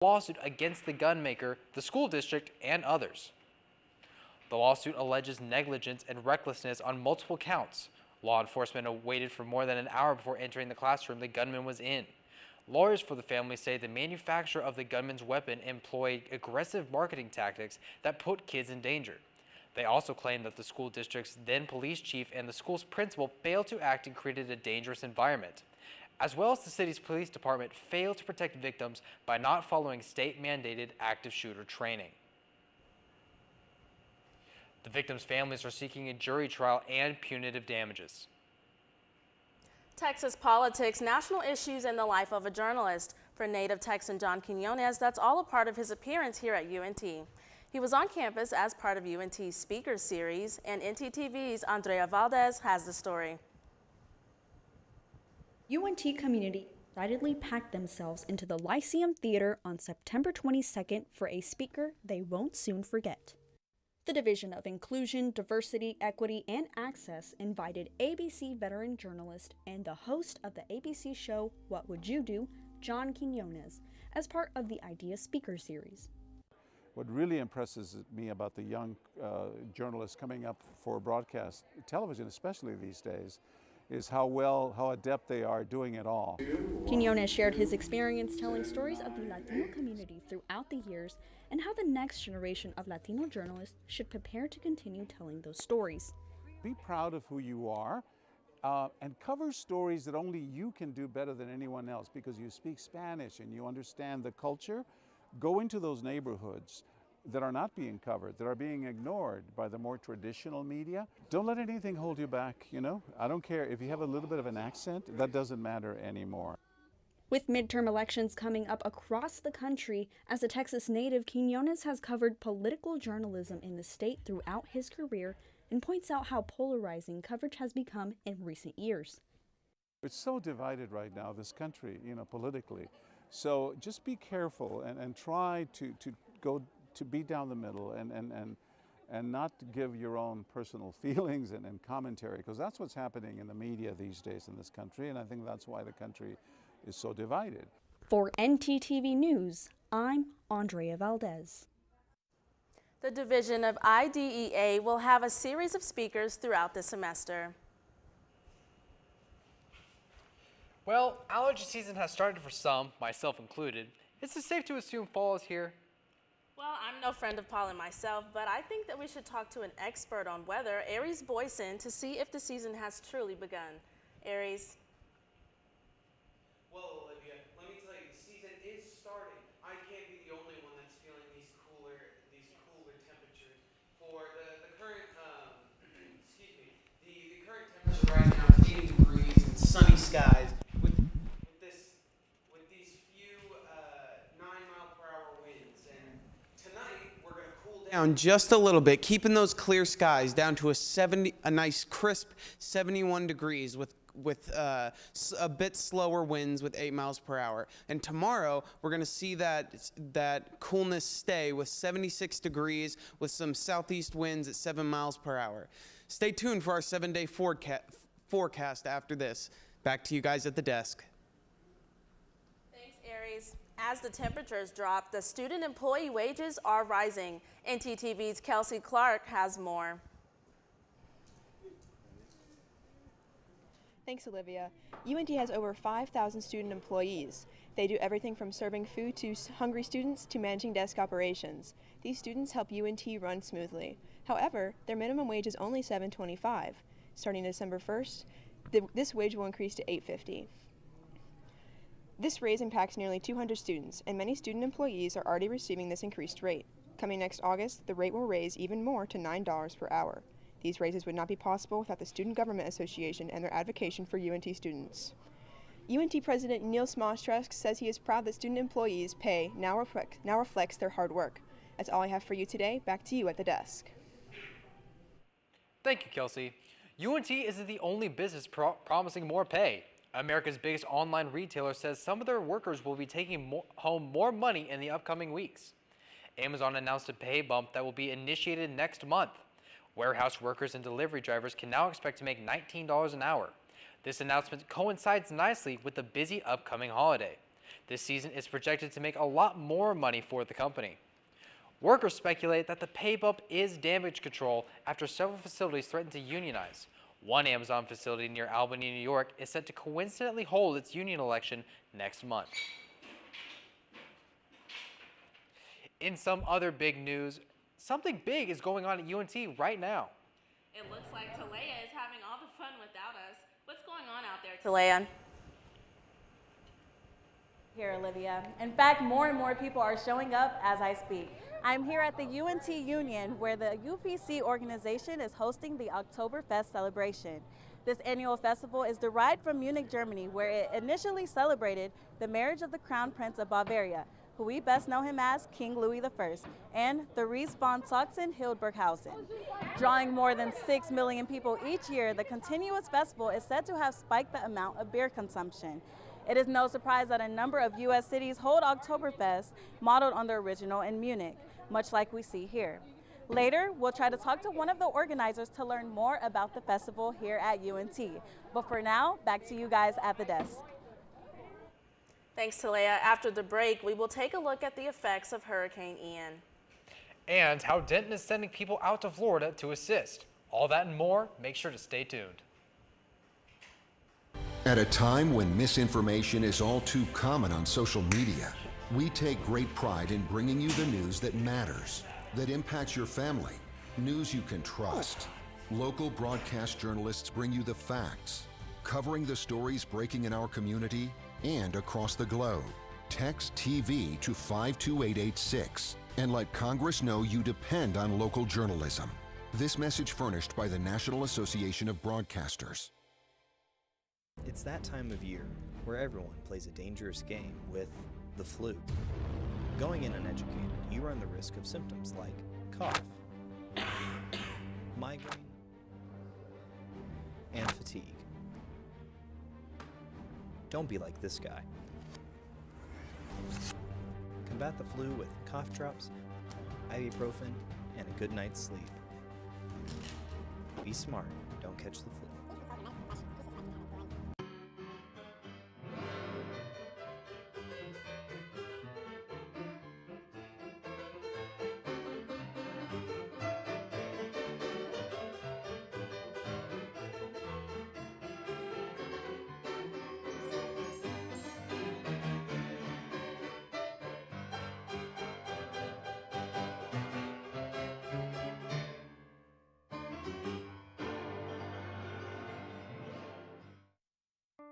lawsuit against the gun maker, the school district, and others. The lawsuit alleges negligence and recklessness on multiple counts. Law enforcement waited for more than an hour before entering the classroom the gunman was in. Lawyers for the family say the manufacturer of the gunman's weapon employed aggressive marketing tactics that put kids in danger. They also claim that the school district's then police chief and the school's principal failed to act and created a dangerous environment, as well as the city's police department failed to protect victims by not following state-mandated active shooter training. The victims' families are seeking a jury trial and punitive damages. Texas politics, national issues, and the life of a journalist. For native Texan John Quinones, that's all a part of his appearance here at UNT. He was on campus as part of UNT's Speaker Series, and ntTV's Andrea Valdez has the story. UNT community excitedly packed themselves into the Lyceum Theater on September 22nd for a speaker they won't soon forget. The Division of Inclusion, Diversity, Equity, and Access invited ABC veteran journalist and the host of the ABC show What Would You Do?, John Quinones, as part of the Idea Speaker Series. What really impresses me about the young journalists coming up for broadcast television, especially these days, is how adept they are doing it all. Quinones shared his experience telling stories of the Latino community throughout the years and how the next generation of Latino journalists should prepare to continue telling those stories. Be proud of who you are and cover stories that only you can do better than anyone else because you speak Spanish and you understand the culture. Go into those neighborhoods that are not being covered, that are being ignored by the more traditional media. Don't let anything hold you back, you know? I don't care if you have a little bit of an accent, that doesn't matter anymore. With midterm elections coming up across the country, as a Texas native, Quinones has covered political journalism in the state throughout his career and points out how polarizing coverage has become in recent years. It's so divided right now, this country, you know, politically. So just be careful and try to go to be down the middle and not give your own personal feelings and commentary, because that's what's happening in the media these days in this country, and I think that's why the country is so divided. For ntTV News, I'm Andrea Valdez. The Division of IDEA will have a series of speakers throughout the semester. Well, allergy season has started for some, myself included. Is it safe to assume fall is here? Well, I'm no friend of pollen myself, but I think that we should talk to an expert on weather, Aries Boyson, to see if the season has truly begun. Aries. Well, Olivia, let me tell you, the season is starting. I can't be the only one that's feeling these cooler temperatures. For the current, the current temperature right now is 80 degrees and sunny skies. With these few 9-mile-per-hour winds, and tonight we're going to cool down just a little bit, keeping those clear skies down to a nice crisp 71 degrees with a bit slower winds with 8 miles per hour. And tomorrow we're going to see that coolness stay with 76 degrees with some southeast winds at 7 miles per hour. Stay tuned for our 7-day forecast after this. Back to you guys at the desk. Thanks, Aries. As the temperatures drop, the student employee wages are rising. ntTV's Kelsey Clark has more. Thanks, Olivia. UNT has over 5,000 student employees. They do everything from serving food to hungry students to managing desk operations. These students help UNT run smoothly. However, their minimum wage is only $7.25. Starting December 1st, this wage will increase to $8.50. This raise impacts nearly 200 students, and many student employees are already receiving this increased rate. Coming next August, the rate will raise even more to $9 per hour. These raises would not be possible without the Student Government Association and their advocacy for UNT students. UNT President Neil Smostresk says he is proud that student employees' pay now reflects their hard work. That's all I have for you today. Back to you at the desk. Thank you, Kelsey. UNT isn't the only business promising more pay. America's biggest online retailer says some of their workers will be taking home more money in the upcoming weeks. Amazon announced a pay bump that will be initiated next month. Warehouse workers and delivery drivers can now expect to make $19 an hour. This announcement coincides nicely with the busy upcoming holiday. This season is projected to make a lot more money for the company. Workers speculate that the pay bump is damage control after several facilities threaten to unionize. One Amazon facility near Albany, New York is set to coincidentally hold its union election next month. In some other big news, something big is going on at UNT right now. It looks like Talea is having all the fun without us. What's going on out there, Talea? Here, Olivia. In fact, more and more people are showing up as I speak. I'm here at the UNT Union, where the UPC organization is hosting the Oktoberfest celebration. This annual festival is derived from Munich, Germany, where it initially celebrated the marriage of the Crown Prince of Bavaria, who we best know him as King Louis I, and Therese von Sachsen-Hildburghausen. Drawing more than 6 million people each year, the continuous festival is said to have spiked the amount of beer consumption. It is no surprise that a number of U.S. cities hold Oktoberfest modeled on the original in Munich, much like we see here. Later, we'll try to talk to one of the organizers to learn more about the festival here at UNT. But for now, back to you guys at the desk. Thanks, Talea. After the break, we will take a look at the effects of Hurricane Ian. And how Denton is sending people out to Florida to assist. All that and more, make sure to stay tuned. At a time when misinformation is all too common on social media, we take great pride in bringing you the news that matters, that impacts your family, news you can trust. Local broadcast journalists bring you the facts, covering the stories breaking in our community and across the globe. Text TV to 52886 and let Congress know you depend on local journalism. This message furnished by the National Association of Broadcasters. It's that time of year where everyone plays a dangerous game with the flu. Going in uneducated, you run the risk of symptoms like cough, migraine, and fatigue. Don't be like this guy. Combat the flu with cough drops, ibuprofen, and a good night's sleep. Be smart, don't catch the flu.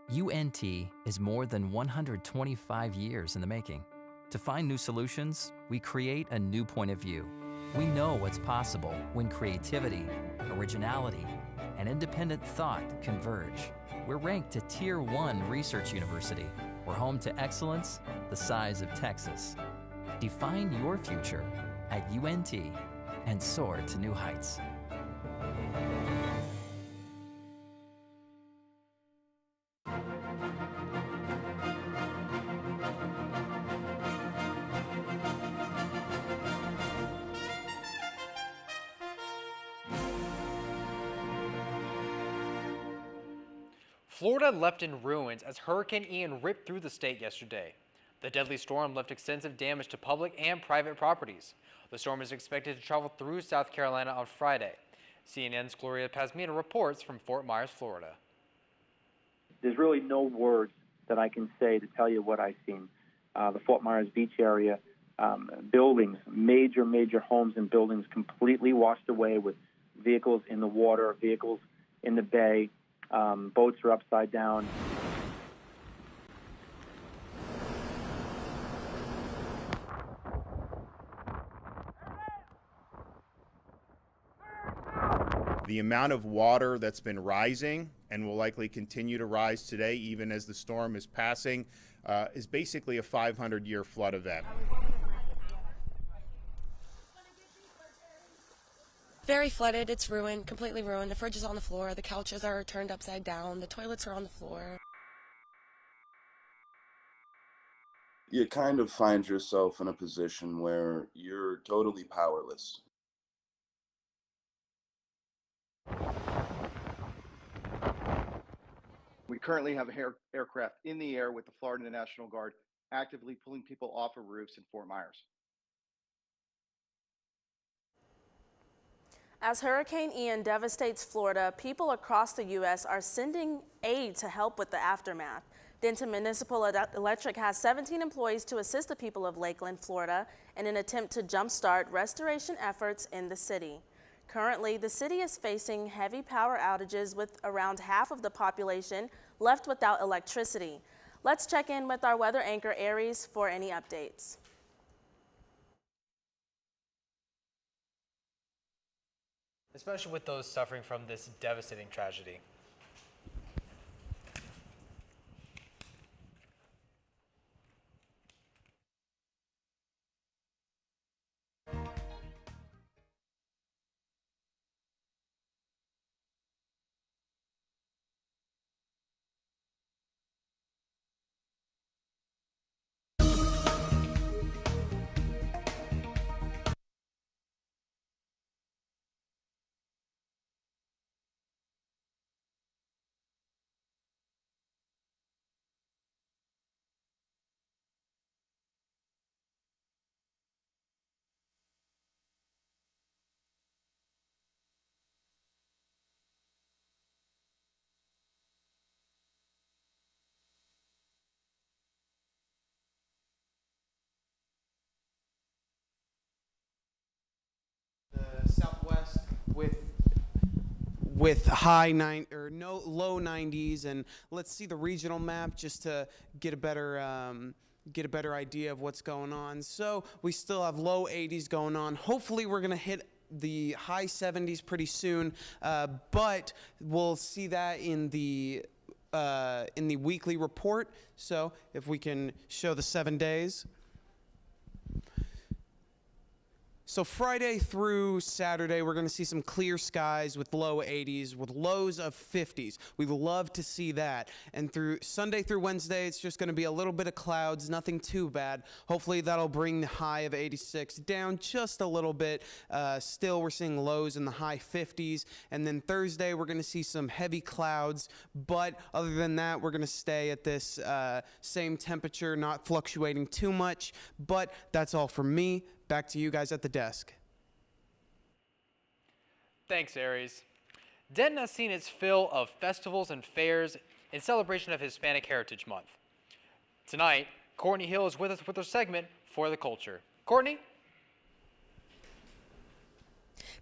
UNT is more than 125 years in the making. To find new solutions, we create a new point of view. We know what's possible when creativity, originality, and independent thought converge. We're ranked a Tier 1 research university. We're home to excellence the size of Texas. Define your future at UNT and soar to new heights. Florida left in ruins as Hurricane Ian ripped through the state yesterday. The deadly storm left extensive damage to public and private properties. The storm is expected to travel through South Carolina on Friday. CNN's Gloria Pazmina reports from Fort Myers, Florida. There's really no words that I can say to tell you what I've seen. The Fort Myers beach area, buildings, major homes and buildings completely washed away with vehicles in the water, vehicles in the bay. Boats are upside down. The amount of water that's been rising and will likely continue to rise today, even as the storm is passing, is basically a 500-year flood event. Very flooded, it's ruined, completely ruined. The fridge is on the floor, the couches are turned upside down, the toilets are on the floor. You kind of find yourself in a position where you're totally powerless. We currently have aircraft in the air with the Florida National Guard actively pulling people off of roofs in Fort Myers. As Hurricane Ian devastates Florida, people across the U.S. are sending aid to help with the aftermath. Denton Municipal Electric has 17 employees to assist the people of Lakeland, Florida, in an attempt to jumpstart restoration efforts in the city. Currently, the city is facing heavy power outages with around half of the population left without electricity. Let's check in with our weather anchor, Aries, for any updates. Especially with those suffering from this devastating tragedy. The Southwest with low 90s, and let's see the regional map just to get a better idea of what's going on. So we still have low 80s going on. Hopefully we're gonna hit the high 70s pretty soon, but we'll see that in the weekly report. So if we can show the 7 days. So Friday through Saturday, we're going to see some clear skies with low 80s, with lows of 50s. We love to see that. And through Sunday through Wednesday, it's just going to be a little bit of clouds, nothing too bad. Hopefully that'll bring the high of 86 down just a little bit. Still, we're seeing lows in the high 50s. And then Thursday, we're going to see some heavy clouds. But other than that, we're going to stay at this same temperature, not fluctuating too much. But that's all from me. Back to you guys at the desk. Thanks, Aries. Denton has seen its fill of festivals and fairs in celebration of Hispanic Heritage Month. Tonight, Courtney Hill is with us with her segment, For the Culture. Courtney?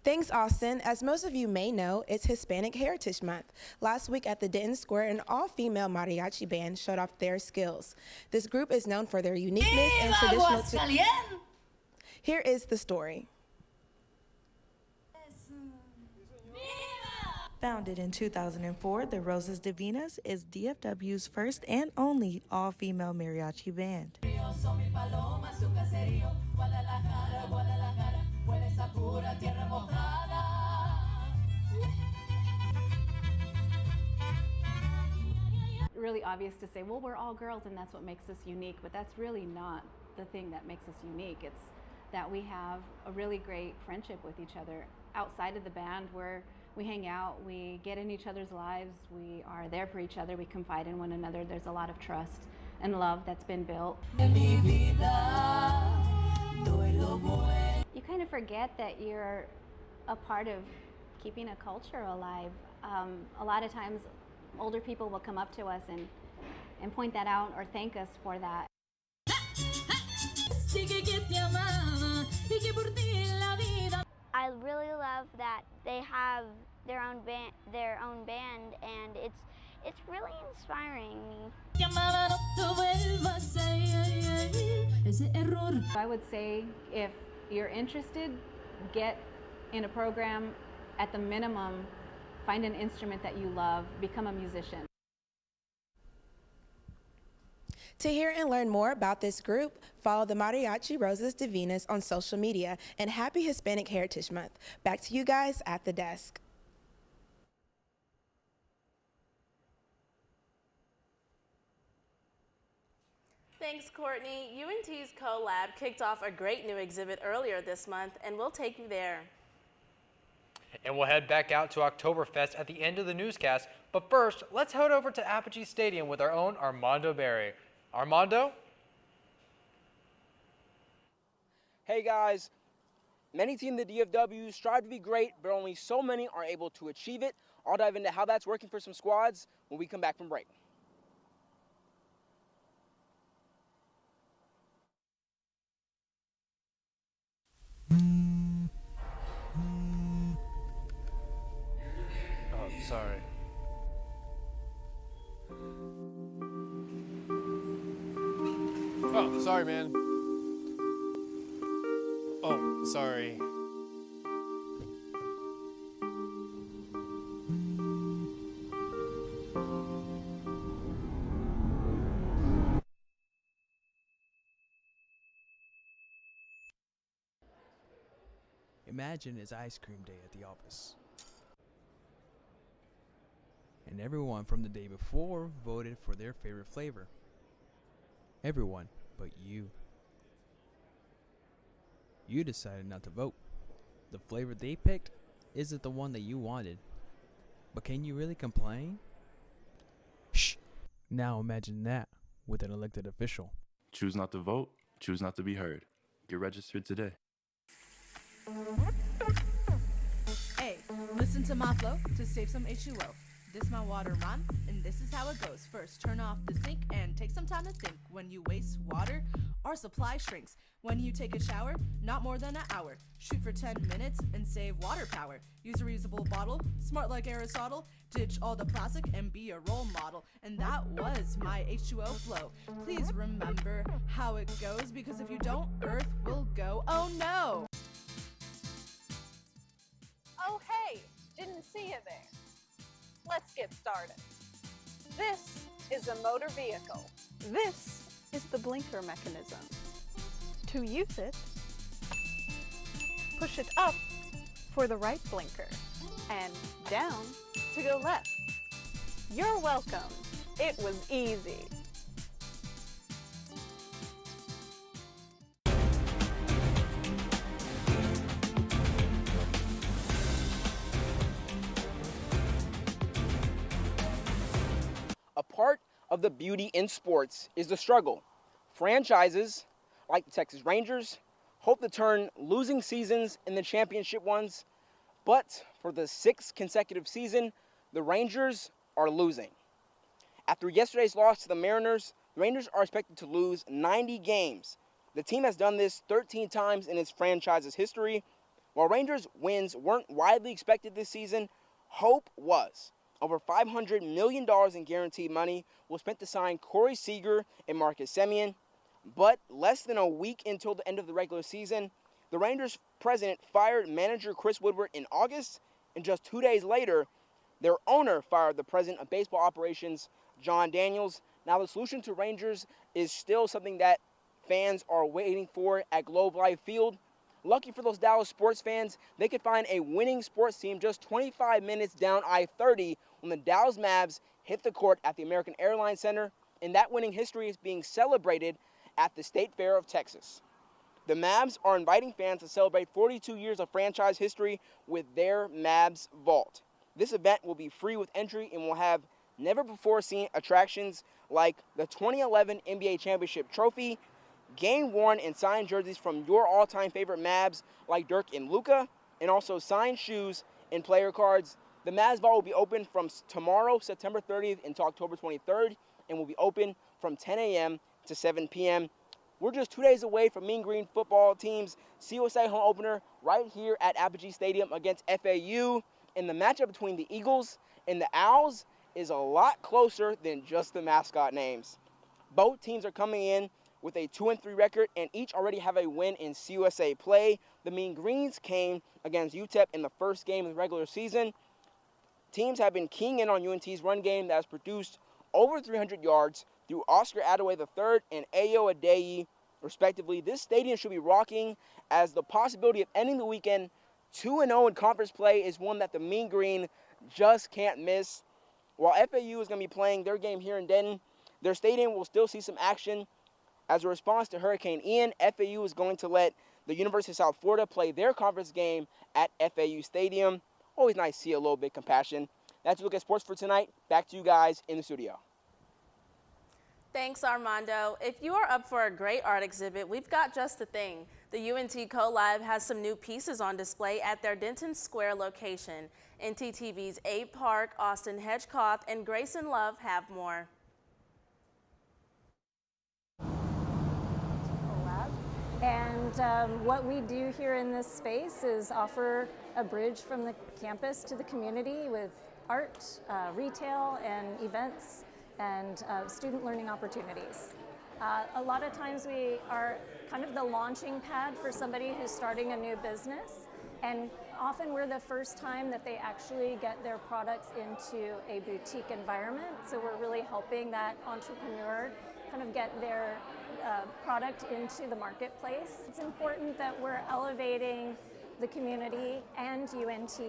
Thanks, Austin. As most of you may know, it's Hispanic Heritage Month. Last week at the Denton Square, an all-female mariachi band showed off their skills. This group is known for their uniqueness and traditional... Here is the story. Founded in 2004, the Rosas Divinas is DFW's first and only all-female mariachi band. Really obvious to say, well, we're all girls and that's what makes us unique, but that's really not the thing that makes us unique. It's that we have a really great friendship with each other outside of the band, where we hang out, we get in each other's lives, we are there for each other, we confide in one another. There's a lot of trust and love that's been built. You kind of forget that you're a part of keeping a culture alive. A lot of times older people will come up to us and point that out or thank us for that. I really love that they have their own band, and it's really inspiring me. I would say if you're interested, get in a program. At the minimum, find an instrument that you love, become a musician. To hear and learn more about this group, follow the Mariachi Rosas Divinas on social media, and happy Hispanic Heritage Month. Back to you guys at the desk. Thanks, Courtney. UNT's CoLab kicked off a great new exhibit earlier this month, and we'll take you there. And we'll head back out to Oktoberfest at the end of the newscast. But first, let's head over to Apogee Stadium with our own Armando Berry. Armando? Hey guys, many teams in the DFW strive to be great, but only so many are able to achieve it. I'll dive into how that's working for some squads when we come back from break. Oh, sorry. Oh, sorry, man. Oh, sorry. Imagine it's ice cream day at the office. And everyone from the day before voted for their favorite flavor. Everyone but you. You decided not to vote. The flavor they picked isn't the one that you wanted. But can you really complain? Shh! Now imagine that with an elected official. Choose not to vote, choose not to be heard. Get registered today. Hey, listen to my flow to save some H2O. This my water rhyme, and this is how it goes. First, turn off the sink and take some time to think. When you waste water, our supply shrinks. When you take a shower, not more than an hour. Shoot for 10 minutes and save water power. Use a reusable bottle, smart like Aristotle. Ditch all the plastic and be a role model. And that was my H2O flow. Please remember how it goes, because if you don't, Earth will go, oh no! Oh hey, didn't see you there. Let's get started. This is a motor vehicle. This is the blinker mechanism. To use it, push it up for the right blinker and down to go left. You're welcome. It was easy. A part of the beauty in sports is the struggle. Franchises, like the Texas Rangers, hope to turn losing seasons into championship ones, but for the 6th consecutive season, the Rangers are losing. After yesterday's loss to the Mariners, the Rangers are expected to lose 90 games. The team has done this 13 times in its franchise's history. While Rangers wins weren't widely expected this season, hope was. Over $500 million in guaranteed money was spent to sign Corey Seager and Marcus Semien. But less than a week until the end of the regular season, the Rangers president fired manager Chris Woodward in August, and just 2 days later, their owner fired the president of baseball operations, John Daniels. Now, the solution to Rangers is still something that fans are waiting for at Globe Life Field. Lucky for those Dallas sports fans, they could find a winning sports team just 25 minutes down I-30 when the Dallas Mavs hit the court at the American Airlines Center, and that winning history is being celebrated at the State Fair of Texas. The Mavs are inviting fans to celebrate 42 years of franchise history with their Mavs Vault. This event will be free with entry and will have never-before-seen attractions like the 2011 NBA Championship Trophy, game-worn and signed jerseys from your all-time favorite Mavs like Dirk and Luka, and also signed shoes and player cards. The Mavs Vault will be open from tomorrow, September 30th, until October 23rd, and will be open from 10 a.m. to 7 p.m. We're just 2 days away from Mean Green football team's CUSA home opener right here at Apogee Stadium against FAU, and the matchup between the Eagles and the Owls is a lot closer than just the mascot names. Both teams are coming in with a 2-3 record and each already have a win in CUSA play. The Mean Greens came against UTEP in the first game of the regular season. Teams have been keying in on UNT's run game that has produced over 300 yards through Oscar Adaway III and Ayo Adeyi, respectively. This stadium should be rocking, as the possibility of ending the weekend 2-0 in conference play is one that the Mean Green just can't miss. While FAU is going to be playing their game here in Denton, their stadium will still see some action. As a response to Hurricane Ian, FAU is going to let the University of South Florida play their conference game at FAU Stadium. Always nice to see a little bit of compassion. That's a look at sports for tonight. Back to you guys in the studio. Thanks, Armando. If you are up for a great art exhibit, we've got just the thing. The The UNT CoLab has some new pieces on display at their Denton Square location. ntTV's Abe Park, Austin Hedgecoth, and Grayson Love have more. And what we do here in this space is offer a bridge from the campus to the community with art, retail, and events, and student learning opportunities. A lot of times we are kind of the launching pad for somebody who's starting a new business, and often we're the first time that they actually get their products into a boutique environment. So we're really helping that entrepreneur kind of get their product into the marketplace. It's important that we're elevating the community and UNT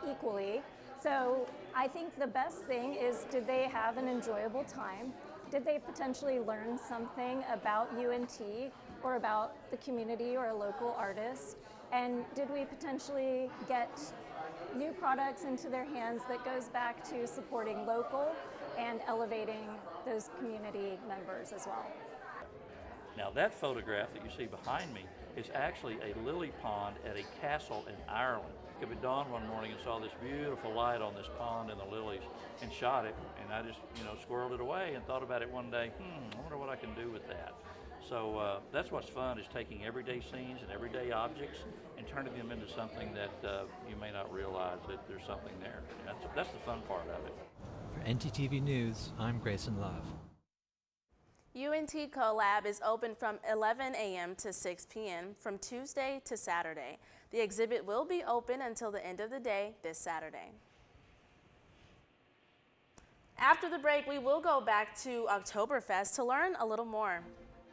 equally. So I think the best thing is, did they have an enjoyable time? Did they potentially learn something about UNT or about the community or a local artist? And did we potentially get new products into their hands that goes back to supporting local and elevating those community members as well? Now that photograph that you see behind me is actually a lily pond at a castle in Ireland. It dawned one morning and saw this beautiful light on this pond and the lilies and shot it, and I just squirreled it away and thought about it one day, I wonder what I can do with that. So that's what's fun, is taking everyday scenes and everyday objects and turning them into something that you may not realize that there's something there. That's the fun part of it. For ntTV News, I'm Grayson Love. UNT CoLab is open from 11 a.m. to 6 p.m. from Tuesday to Saturday. The exhibit will be open until the end of the day this Saturday. After the break, we will go back to Oktoberfest to learn a little more.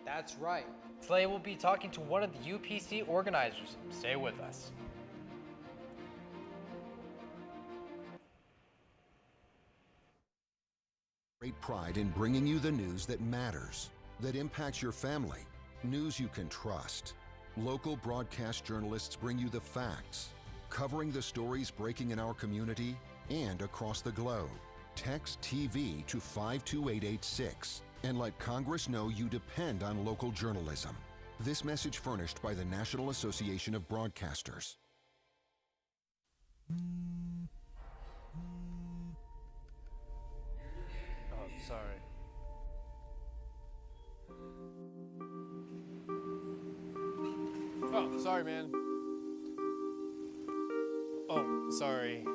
That's right. Today we'll be talking to one of the UPC organizers. Stay with us. Great pride in bringing you the news that matters, that impacts your family, news you can trust. Local broadcast journalists bring you the facts, covering the stories breaking in our community and across the globe. Text TV to 52886 and let Congress know you depend on local journalism. This message furnished by the National Association of Broadcasters. Sorry. Oh, sorry, man. Oh, sorry.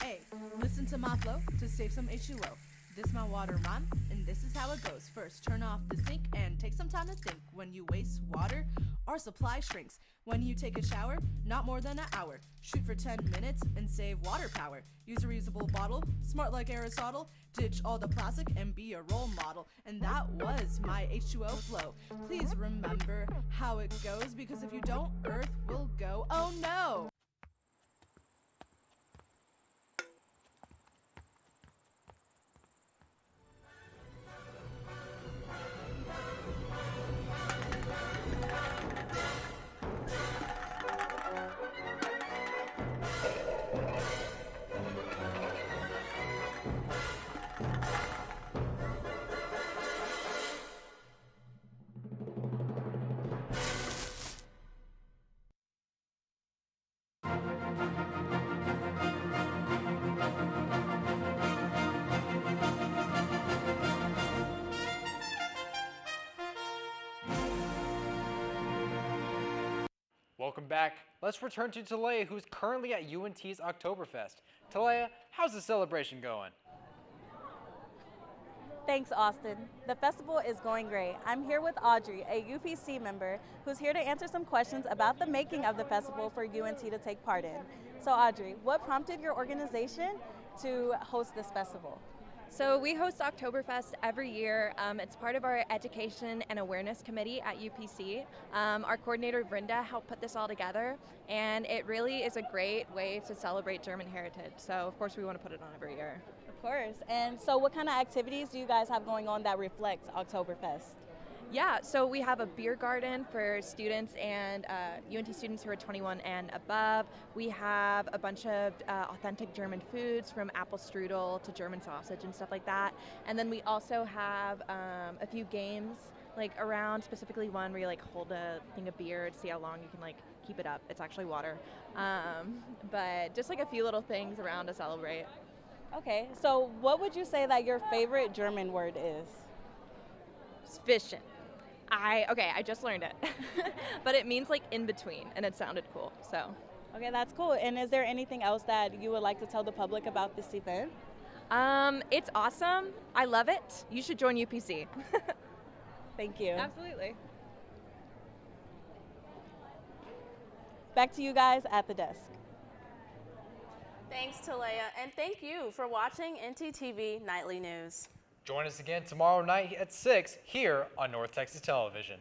Hey, listen to my flow to save some H2O. This my water rhyme, and this is how it goes. First, turn off the sink and take some time to think. When you waste water, our supply shrinks. When you take a shower, not more than an hour. Shoot for 10 minutes and save water power. Use a reusable bottle, smart like Aristotle. Ditch all the plastic and be a role model. And that was my H2O flow. Please remember how it goes, because if you don't, Earth will go, oh no! Welcome back. Let's return to Talea, who's currently at UNT's Oktoberfest. Talea, how's the celebration going? Thanks, Austin. The festival is going great. I'm here with Audrey, a UPC member, who's here to answer some questions about the making of the festival for UNT to take part in. So Audrey, what prompted your organization to host this festival? So we host Oktoberfest every year. It's part of our Education and Awareness Committee at UPC. Our coordinator, Brenda, helped put this all together, and it really is a great way to celebrate German heritage. So of course we want to put it on every year. Of course. And so what kind of activities do you guys have going on that reflect Oktoberfest? Yeah, so we have a beer garden for students and UNT students who are 21 and above. We have a bunch of authentic German foods, from apple strudel to German sausage and stuff like that. And then we also have a few games like around, specifically one where you like hold a thing of beer to see how long you can like keep it up. It's actually water. But just like a few little things around to celebrate. Okay, so what would you say that your favorite German word is? Fischen. I just learned it. But it means like in between, and it sounded cool, so. Okay, that's cool. And is there anything else that you would like to tell the public about this event? It's awesome. I love it. You should join UPC. Thank you. Absolutely. Back to you guys at the desk. Thanks, Talea, and thank you for watching ntTV Nightly News. Join us again tomorrow night at 6 here on North Texas Television.